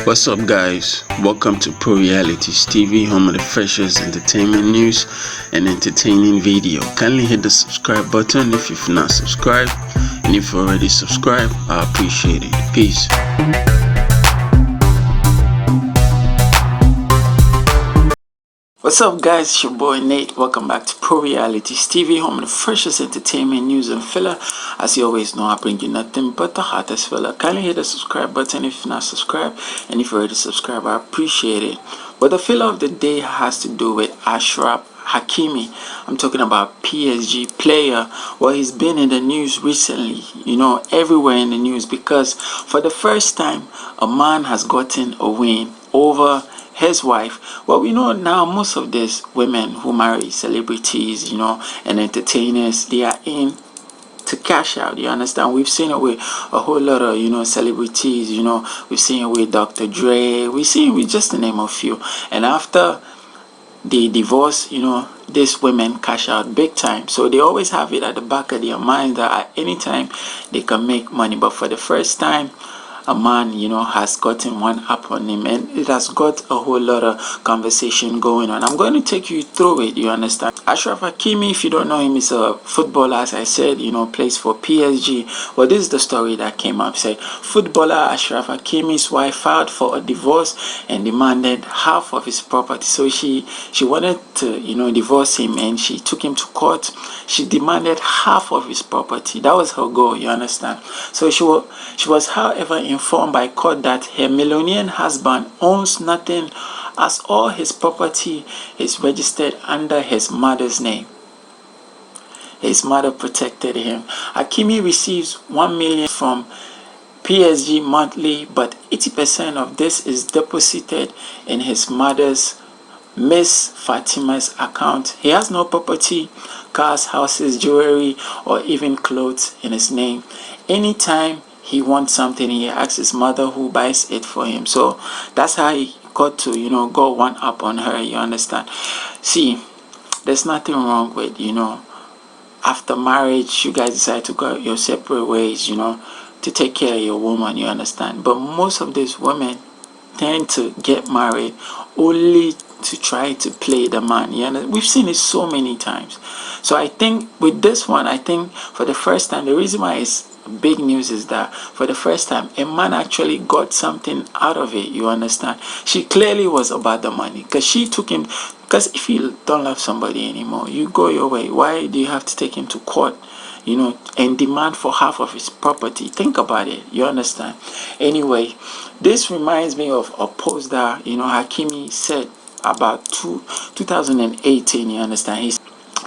What's up, guys? Welcome to ProHibited TV, home of the freshest entertainment news and entertaining video. Kindly hit the subscribe button if you've not subscribed, and if you already subscribed, I appreciate it. Peace. What's up, guys? It's your boy Nate. Welcome back to ProHibited TV, home of the freshest entertainment news and filler. As you always know, I bring you nothing but the hottest filler. Kindly hit the subscribe button if you're not subscribed, and if you already subscribed, I appreciate it. But the filler of the day has to do with Achraf Hakimi. I'm talking about PSG player. Well, he's been in the news recently, everywhere in the news, because for the first time, a man has gotten a win over his wife. Well, we know now most of these women who marry celebrities, and entertainers, they are in to cash out. You understand? We've seen it with a whole lot of celebrities. We've seen it with Dr. Dre. We've seen it with, just to name a few. And after the divorce, these women cash out big time. So they always have it at the back of their mind that at any time they can make money. But for the first time, a man, has gotten one up on him, and it has got a whole lot of conversation going on. I'm going to take you through it, you understand? Achraf Hakimi, if you don't know him, is a footballer, as I said, plays for PSG. Well, this is the story that came up. Say, footballer Achraf Hakimi's wife filed for a divorce and demanded half of his property. So she wanted to, divorce him, and she took him to court. She demanded half of his property. That was her goal, you understand? So she was, however, informed by court that her millionaire husband owns nothing, as all his property is registered under his mother's name. His mother protected him. Hakimi receives 1 million from PSG monthly, but 80% of this is deposited in his mother's, Miss Fatima's, account. He has no property, cars, houses, jewelry, or even clothes in his name. Anytime he wants something, he asks his mother, who buys it for him. So that's how he got to, go one up on her, you understand? See, there's nothing wrong with, after marriage, you guys decide to go your separate ways, to take care of your woman, you understand? But most of these women tend to get married only to try to play the man. We've seen it so many times. So I think with this one, for the first time, the reason why it's big news is that for the first time, a man actually got something out of it, you understand? She clearly was about the money, because she took him, because if you don't love somebody anymore, you go your way. Why do you have to take him to court, and demand for half of his property? Think about it, you understand? Anyway, this reminds me of a post that, Hakimi said about 2018, you understand?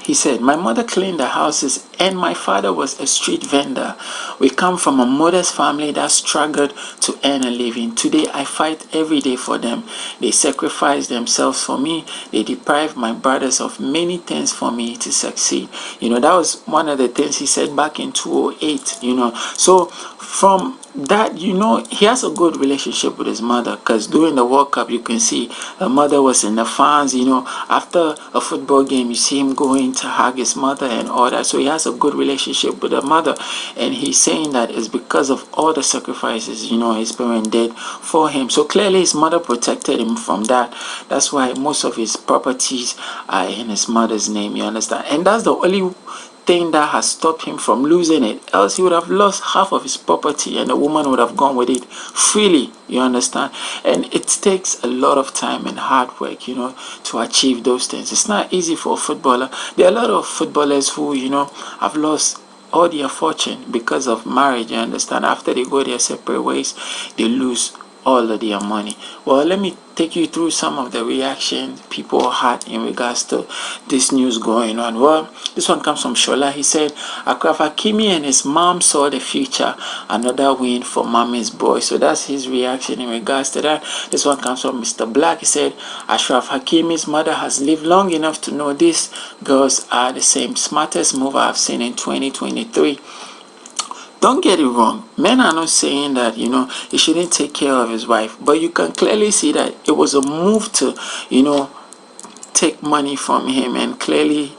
He said, "My mother cleaned the houses and my father was a street vendor. We come from a modest family that struggled to earn a living. Today, I fight every day for them. They sacrifice themselves for me. They deprive my brothers of many things for me to succeed." That was one of the things he said back in 2008, So from that, he has a good relationship with his mother, because during the World Cup, you can see the mother was in the fans. After a football game, you see him going to hug his mother and all that. So he has a good relationship with the mother, and he's saying that it's because of all the sacrifices his parents did for him. So clearly his mother protected him from that. That's why most of his properties are in his mother's name, you understand? And that's the only thing that has stopped him from losing it. Else he would have lost half of his property, and the woman would have gone with it freely, you understand? And it takes a lot of time and hard work, to achieve those things. It's not easy for a footballer. There are a lot of footballers who, have lost all their fortune because of marriage, you understand? After they go their separate ways, they lose all of their money. Well, let me take you through some of the reactions people had in regards to this news going on. Well, this one comes from Shola. He said, "Achraf Hakimi and his mom saw the future. Another win for mommy's boy." So that's his reaction in regards to that. This one comes from Mr. Black. He said, "Achraf Hakimi's mother has lived long enough to know these girls are the same. Smartest move I've seen in 2023. Don't get it wrong. Men are not saying that, he shouldn't take care of his wife. But you can clearly see that it was a move to, take money from him. And clearly,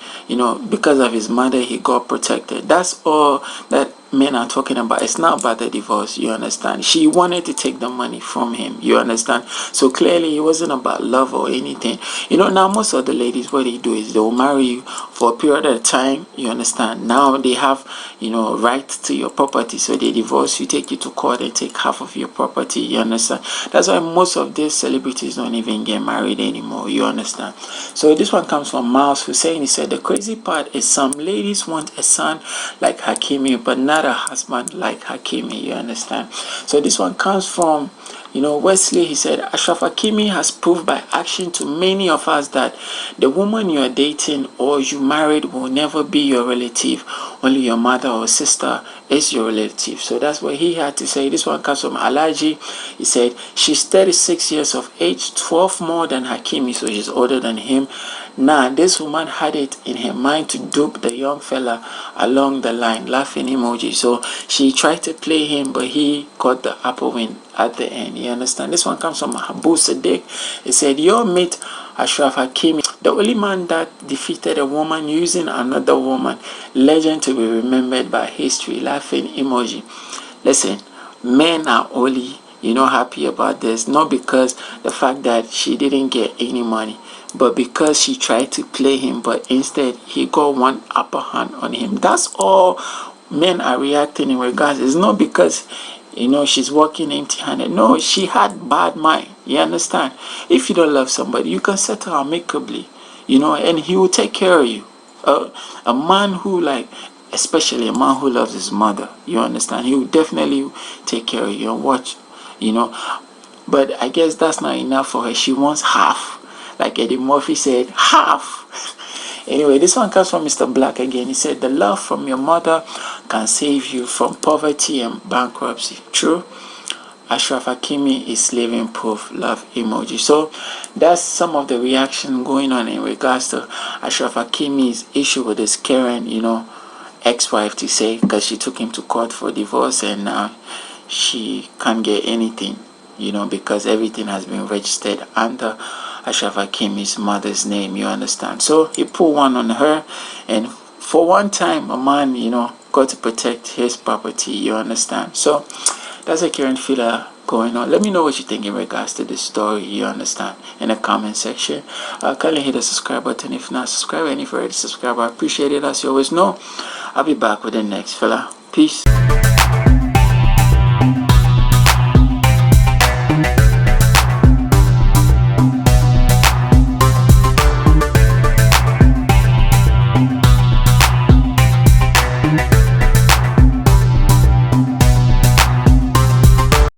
because of his mother, he got protected. That's all that men are talking about, it's not about the divorce, you understand. She wanted to take the money from him, you understand. So clearly it wasn't about love or anything. You know, now most of the ladies, what they do is they'll marry you for a period of time, you understand. Now they have, you know, right to your property, so they divorce you, take you to court and take half of your property, you understand. That's why most of these celebrities don't even get married anymore, you understand. So this one comes from Miles Hussein. He said the crazy part is some ladies want a son like Hakimi but not a husband like Hakimi, you understand. So this one comes from, you know, Wesley. He said Achraf Hakimi has proved by action to many of us that the woman you are dating or you married will never be your relative. Only your mother or sister is your relative. So that's what he had to say. This one comes from Alaji. He said she's 36 years of age, 12 more than Hakimi, so she's older than him. Now this woman had it in her mind to dupe the young fella along the line, laughing emoji. So she tried to play him, but he caught the upper wind at the end, you understand. This one comes from Abu Sadiq. He said your mate Achraf Hakimi, the only man that defeated a woman using another woman, legend to be remembered by history, laughing emoji. Listen, men are only, you know, happy about this not because the fact that she didn't get any money, but because she tried to play him, but instead he got one upper hand on him. That's all men are reacting in regards. It's not because, you know, she's walking empty-handed. No, she had bad mind, you understand. If you don't love somebody, you can settle amicably, you know, and he will take care of you. A man who, like, especially a man who loves his mother, you understand, he will definitely take care of you and watch, you know. But I guess that's not enough for her. She wants half, like Eddie Murphy said, half. Anyway, this one comes from Mr. Black again. He said the love from your mother can save you from poverty and bankruptcy. True. Achraf Hakimi is living proof, love emoji. So that's some of the reaction going on in regards to Achraf Hakimi's issue with his current, you know, ex-wife, to say, because she took him to court for divorce and now she can't get anything, you know, because everything has been registered under Achraf Hakimi's mother's name, you understand. So he put one on her, and for one time a man, you know, got to protect his property, you understand. So that's a current filler going on. Let me know what you think in regards to this story, you understand, in the comment section. Kindly hit the subscribe button if not subscribed, and if you're already subscribed, I appreciate it. As you always know, I'll be back with the next filler. Peace.